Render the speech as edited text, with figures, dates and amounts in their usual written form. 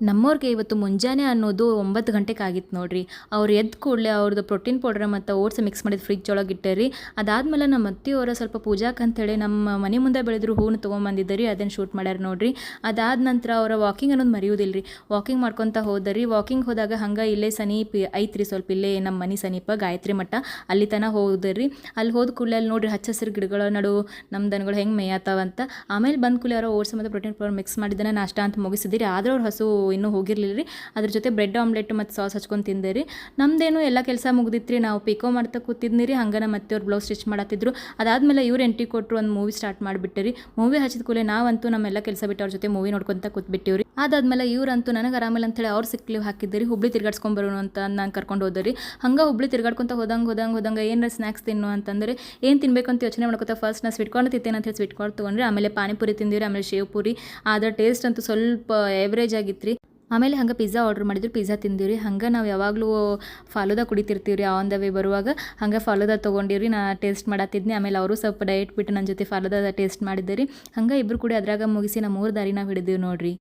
ನಮ್ಮವ್ರಿಗೆ ಇವತ್ತು ಮುಂಜಾನೆ ಅನ್ನೋದು 9 ಗಂಟೆಗೆ ಆಗಿತ್ತು ನೋಡ್ರಿ. ಅವ್ರು ಎದ್ದ ಕೂಡಲೇ ಅವ್ರದ್ದು ಪ್ರೋಟೀನ್ ಪೌಡರ್ ಮತ್ತು ಓಟ್ಸ್ ಮಿಕ್ಸ್ ಮಾಡಿದ ಫ್ರಿಜ್ ಒಳಗೆ ಇಟ್ಟೇರಿ. ಅದಾದ್ಮೇಲೆ ನಮ್ಮ ಅತ್ತೆಯವ್ರು ಸ್ವಲ್ಪ ಪೂಜಾಕ್ಕೆ ಅಂತೇಳಿ ನಮ್ಮ ಮನೆ ಮುಂದೆ ಬೆಳೆದ್ರು ಹೂವನ್ನು ತೊಗೊಂಬಂದಿದ್ದರು ರೀ, ಅದನ್ನು ಶೂಟ್ ಮಾಡ್ಯಾರ ನೋಡ್ರಿ. ಅದಾದ ನಂತರ ಅವರ ವಾಕಿಂಗ್ ಅನ್ನೋದು ಮರೆಯೋದಿಲ್ಲ ರೀ. ವಾಕಿಂಗ್ ಮಾಡ್ಕೊತ ಹೋದರಿ. ವಾಕಿಂಗ್ ಹೋದಾಗ ಹಂಗೆ ಇಲ್ಲೇ ಸಮೀಪ ಐತ್ರಿ, ಸ್ವಲ್ಪ ಇಲ್ಲೇ ನಮ್ಮ ಮನೆ ಸಮೀಪ ಗಾಯತ್ರಿ ಮಠ, ಅಲ್ಲಿ ತನಕ ಹೋದ್ರಿ. ಅಲ್ಲಿ ಹೋದ ಕೂಡಲೇ ಅಲ್ಲಿ ನೋಡ್ರಿ ಹಚ್ಚ ಹಸಿರು ಗಿಡಗಳ ನಡು ನಮ್ಮ ದನಗಳು ಹೆಂಗೆ ಮೇಯತ್ತಾವಂತ. ಆಮೇಲೆ ಬಂದ ಕೂಡಲೇ ಅವರ ಓಟ್ಸ್ ಮತ್ತು ಪ್ರೋಟೀನ್ ಪೌಡರ್ ಮಿಕ್ಸ್ ಮಾಡಿದ್ದನ್ನು ನಾಷ್ಟ ಅಂತ ಮುಗಿಸಿದಿರಿ. ಆದ್ರೆ ಅವ್ರ ಹಸು ಇನ್ನೂ ಹೋಗಿರಲಿಲ್ಲ ರೀ. ಅದ್ರ ಜೊತೆ ಬ್ರೆಡ್ ಆಮ್ಲೆಟ್ ಮತ್ತು ಸಾಸ್ ಹಚ್ಕೊಂಡು ತಿಂದೆ ರೀ. ನಮ್ಮದೇನು ಎಲ್ಲ ಕೆಲಸ ಮುಗ್ದಿತ್ತು ರೀ. ನಾವು ಪಿಕೋ ಮಾಡ್ತಾ ಕೂತಿದ್ನಿ ರೀ. ಹಂಗೆ ನಮ್ಮ ಅತ್ತೆಯವ್ರು ಬ್ಲೌಸ್ ಸ್ಟಿಚ್ ಮಾಡತ್ತಿದ್ರು. ಅದಾದಮೇಲೆ ಇವ್ರು ಎಂಟ್ರಿ ಕೊಟ್ಟರು, ಒಂದು ಮೂವಿ ಸ್ಟಾರ್ಟ್ ಮಾಡಿಬಿಟ್ಟೆ ರೀ. ಮೂವಿ ಹಚ್ಚಿದ ಕೂಡಲೇ ನಾವಂತೂ ನಮ್ಮೆಲ್ಲ ಕೆಲಸ ಬಿಟ್ಟು ಅವ್ರ ಜೊತೆ ಮೂವಿ ನೋಡ್ಕೊತ ಕೂತ್ಬಿಟ್ಟಿವ್ರಿ. ಅದಾದ್ಮೇಲೆ ಇವ್ರಂತೂ ನನಗೆ ಆರಾಮಿಲ್ಲ ಅಂತೇಳಿ ಅವ್ರು ಸಿಕ್ ಲೀವ್ ಹಾಕಿದ್ದೀರಿ. ಹುಬ್ಳಿ ತಿರ್ಗಾಡ್ಸ್ಕೊಂಬರೋಣ ಅಂತ ನಾನು ಕರ್ಕೊಂಡು ಹೋದ್ರಿ. ಹಂಗೆ ಹುಬ್ಳಿ ತಿರ್ಗಾಡ್ಕೊಂತ ಹೋದಂಗೆ ಏನಾರ ಸ್ನ್ಯಾಕ್ಸ್ ತಿನ್ನು ಅಂತಂದರೆ ಏನು ತಿನ್ಬೇಕು ಅಂತ ಯೋಚನೆ ಮಾಡ್ಕೊತ ಫಸ್ಟ್ ನಾನು ಸ್ವೀಟ್ ಕಾರ್ನ್ ತಿಂತೇನೆ ಅಂತ ಹೇಳಿ ಸ್ವೀಟ್ ಕಾರ್ನ್ ತೊಗೊಂಡ್ರಿ. ಆಮೇಲೆ ಪಾನಿಪುರಿ ತಿಂದಿರಿ, ಆಮೇಲೆ ಶೇವ್ ಪೂರಿ. ಅದರ ಟೇಸ್ಟ್ ಅಂತೂ ಸ್ವಲ್ಪ ಎವರೇಜ್ ಆಗಿತ್ತು ರೀ. ಆಮೇಲೆ ಹಂಗೆ ಪಿಜ್ಜಾ ಆರ್ಡ್ರ್ ಮಾಡಿದ್ರು, ಪಿಜ್ಜಾ ತಿಂದಿವಿ ರೀ. ಹಂಗೆ ನಾವು ಯಾವಾಗಲೂ ಫಾಲೂದಾ ಕುಡಿತಿರ್ತೀವಿ ರೀ ಆನ್ ದ ವೇ ಬರುವಾಗ. ಹಂಗೆ ಫಾಲೂದಾ ತೊಗೊಂಡಿವ್ರಿ. ನಾ ಟೇಸ್ಟ್ ಮಾಡತ್ತಿದ್ನಿ. ಆಮೇಲೆ ಅವರು ಸ್ವಲ್ಪ ಡಯಟ್ ಬಿಟ್ಟು ನನ್ನ ಜೊತೆ ಫಾಲೂದಾ ಟೇಸ್ಟ್ ಮಾಡಿದ್ದೆ ರೀ. ಹಂಗೆ ಇಬ್ಬರು ಕೂಡ ಅದ್ರಾಗ ಮುಗಿಸಿ ನಮ್ಮ 3 ದಾರಿ ನಾವು ಹಿಡಿದೀವಿ ನೋಡ್ರಿ.